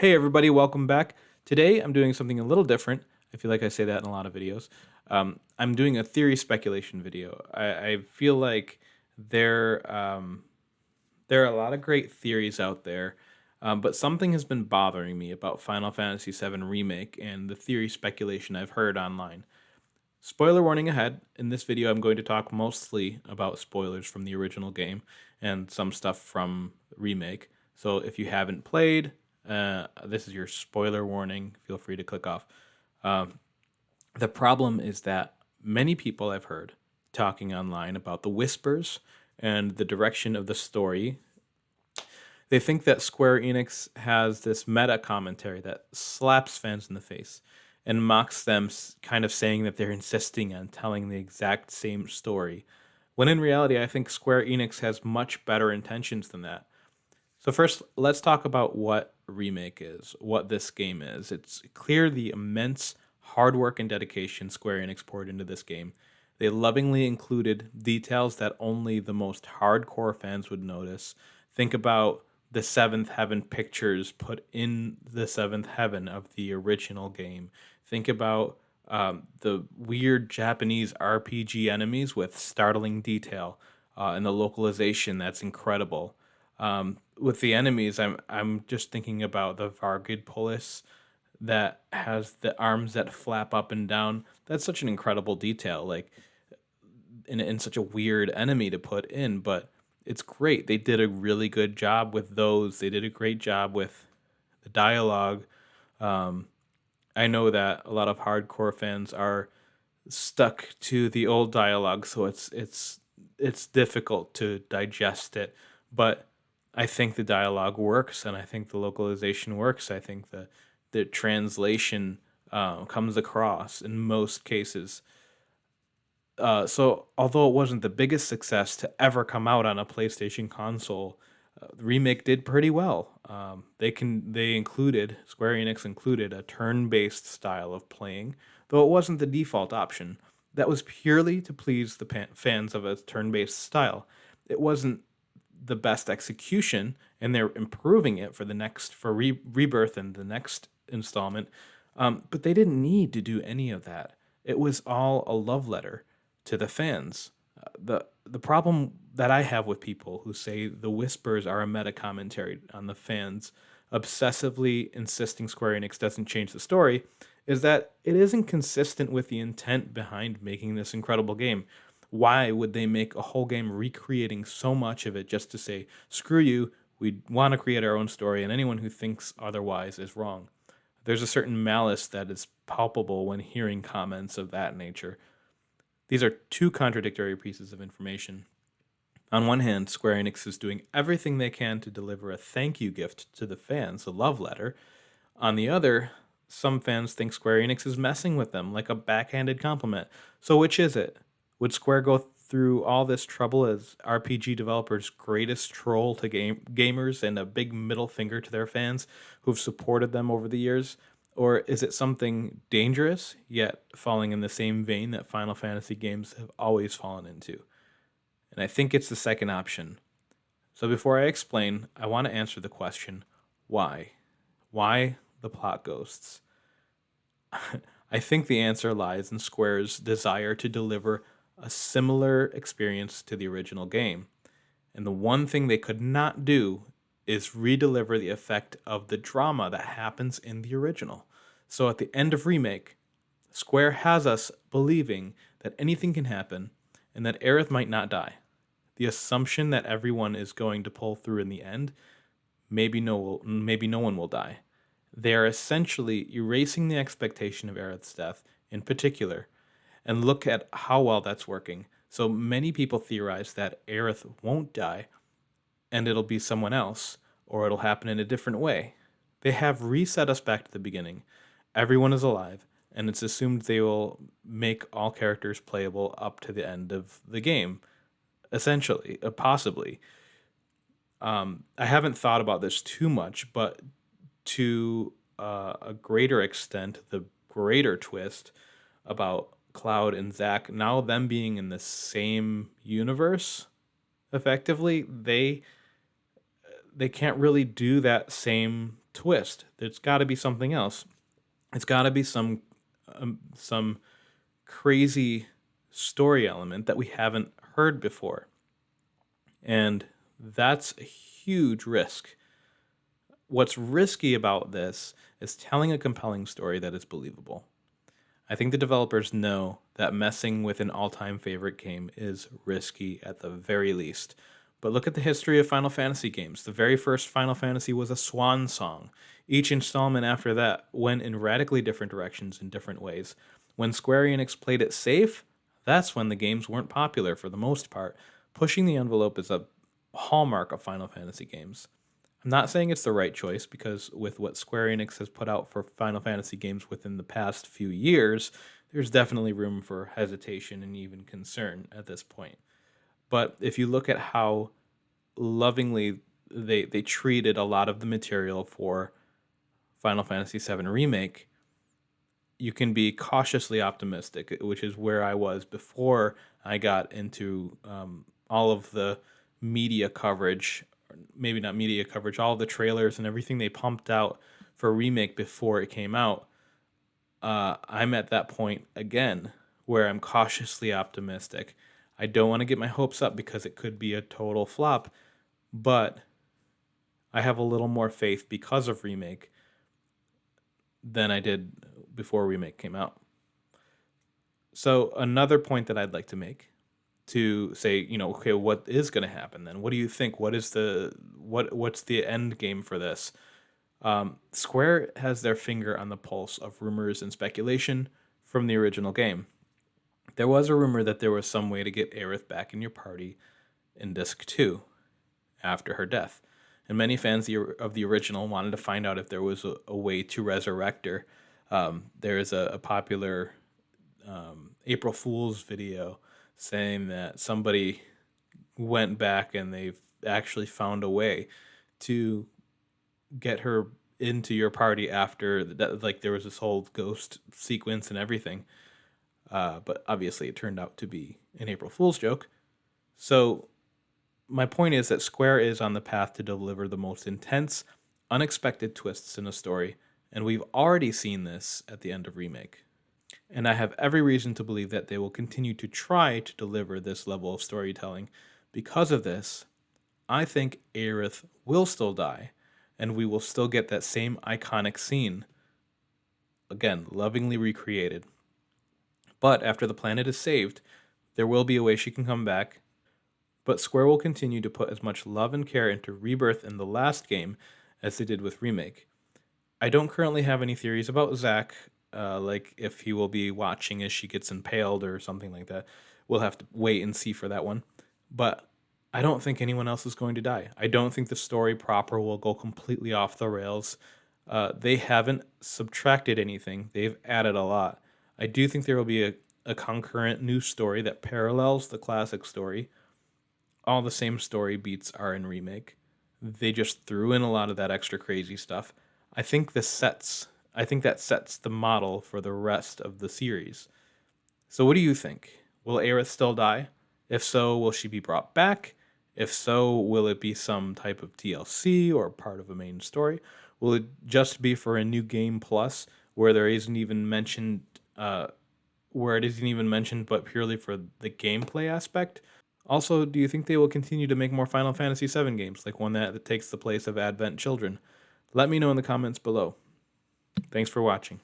Hey everybody, welcome back. Today I'm doing something a little different. I feel like I say that in a lot of videos. I'm doing a theory speculation video. I feel like there there are a lot of great theories out there, but something has been bothering me about Final Fantasy VII Remake and the theory speculation I've heard online. Spoiler warning ahead. In this video, I'm going to talk mostly about spoilers from the original game and some stuff from Remake. So if you haven't played, this is your spoiler warning. Feel free to click off. The problem is that many people I've heard talking online about the whispers and the direction of the story. They think that Square Enix has this meta commentary that slaps fans in the face and mocks them, kind of saying that they're insisting on telling the exact same story. When in reality, I think Square Enix has much better intentions than that. So, first, let's talk about what Remake is, what this game is. It's clear the immense hard work and dedication Square Enix poured into this game. They lovingly included details that only the most hardcore fans would notice. Think about the Seventh Heaven pictures put in the Seventh Heaven of the original game. Think about the weird Japanese RPG enemies with startling detail and the localization that's incredible. With the enemies, I'm just thinking about the Vargid Polis that has the arms that flap up and down. That's such an incredible detail. Like in such a weird enemy to put in, but it's great. They did a really good job with those. They did a great job with the dialogue. Um, I know that a lot of hardcore fans are stuck to the old dialogue, so it's difficult to digest it. But I think the dialogue works, and I think the localization works. I think the translation comes across in most cases. So although it wasn't the biggest success to ever come out on a PlayStation console, the remake did pretty well. They included Square Enix included a turn-based style of playing, though it wasn't the default option. That was purely to please the fans of a turn-based style. It wasn't the best execution, and they're improving it for the next for Rebirth and the next installment. But they didn't need to do any of that. It was all a love letter to the fans. The problem that I have with people who say the whispers are a meta commentary on the fans obsessively insisting Square Enix doesn't change the story is that it isn't consistent with the intent behind making this incredible game. Why would they make a whole game recreating so much of it just to say, screw you, we want to create our own story, and anyone who thinks otherwise is wrong? There's a certain malice that is palpable when hearing comments of that nature. These are two contradictory pieces of information. On one hand, Square Enix is doing everything they can to deliver a thank you gift to the fans, a love letter. On the other, some fans think Square Enix is messing with them like a backhanded compliment. So which is it? Would Square go through all this trouble as RPG developers' greatest troll to gamers and a big middle finger to their fans who've supported them over the years? Or is it something dangerous, yet falling in the same vein that Final Fantasy games have always fallen into? And I think it's the second option. So before I explain, I want to answer the question, why? Why the plot ghosts? I think the answer lies in Square's desire to deliver a similar experience to the original game. And the one thing they could not do is redeliver the effect of the drama that happens in the original. So at the end of Remake, Square has us believing that anything can happen and that Aerith might not die. The assumption that everyone is going to pull through in the end, maybe no one will die. They are essentially erasing the expectation of Aerith's death in particular, and look at how well that's working. So many people theorize that Aerith won't die and it'll be someone else, or it'll happen in a different way. They have reset us back to the beginning. Everyone is alive, and it's assumed they will make all characters playable up to the end of the game, essentially, possibly. I haven't thought about this too much, but to a greater extent, the greater twist about Cloud and Zack, now them being in the same universe, effectively, they can't really do that same twist. There's got to be something else. It's got to be some crazy story element that we haven't heard before. And that's a huge risk. What's risky about this is telling a compelling story that is believable. I think the developers know that messing with an all-time favorite game is risky at the very least. But look at the history of Final Fantasy games. The very first Final Fantasy was a swan song. Each installment after that went in radically different directions in different ways. When Square Enix played it safe, that's when the games weren't popular for the most part. Pushing the envelope is a hallmark of Final Fantasy games. I'm not saying it's the right choice, because with what Square Enix has put out for Final Fantasy games within the past few years, there's definitely room for hesitation and even concern at this point. But if you look at how lovingly they treated a lot of the material for Final Fantasy VII Remake, you can be cautiously optimistic, which is where I was before I got into all of the media coverage, or maybe not media coverage, all of the trailers and everything they pumped out for Remake before it came out. I'm at that point again where I'm cautiously optimistic. I don't want to get my hopes up because it could be a total flop, but I have a little more faith because of Remake than I did before Remake came out. So another point that I'd like to make, to say, okay, what is going to happen then? What do you think? What's the end game for this? Square has their finger on the pulse of rumors and speculation from the original game. There was a rumor that there was some way to get Aerith back in your party in Disc 2 after her death. And many fans of the original wanted to find out if there was a way to resurrect her. There is a popular April Fool's video saying that somebody went back and they've actually found a way to get her into your party after that. Like, there was this whole ghost sequence and everything. But obviously it turned out to be an April Fool's joke. So my point is that Square is on the path to deliver the most intense, unexpected twists in a story, and we've already seen this at the end of Remake. And I have every reason to believe that they will continue to try to deliver this level of storytelling. Because of this, I think Aerith will still die, and we will still get that same iconic scene, again, lovingly recreated. But after the planet is saved, there will be a way she can come back. But Square will continue to put as much love and care into Rebirth in the last game as they did with Remake. I don't currently have any theories about Zack, like if he will be watching as she gets impaled or something like that. We'll have to wait and see for that one. But I don't think anyone else is going to die. I don't think the story proper will go completely off the rails. They haven't subtracted anything. They've added a lot. I do think there will be a concurrent new story that parallels the classic story. All the same story beats are in Remake. They just threw in a lot of that extra crazy stuff. I think that sets the model for the rest of the series. So what do you think? Will Aerith still die? If so, will she be brought back? If so, will it be some type of DLC or part of a main story? Will it just be for a new game plus where there isn't even mentioned where it isn't even mentioned, but purely for the gameplay aspect? Also, do you think they will continue to make more Final Fantasy VII games, like one that takes the place of Advent Children? Let me know in the comments below. Thanks for watching.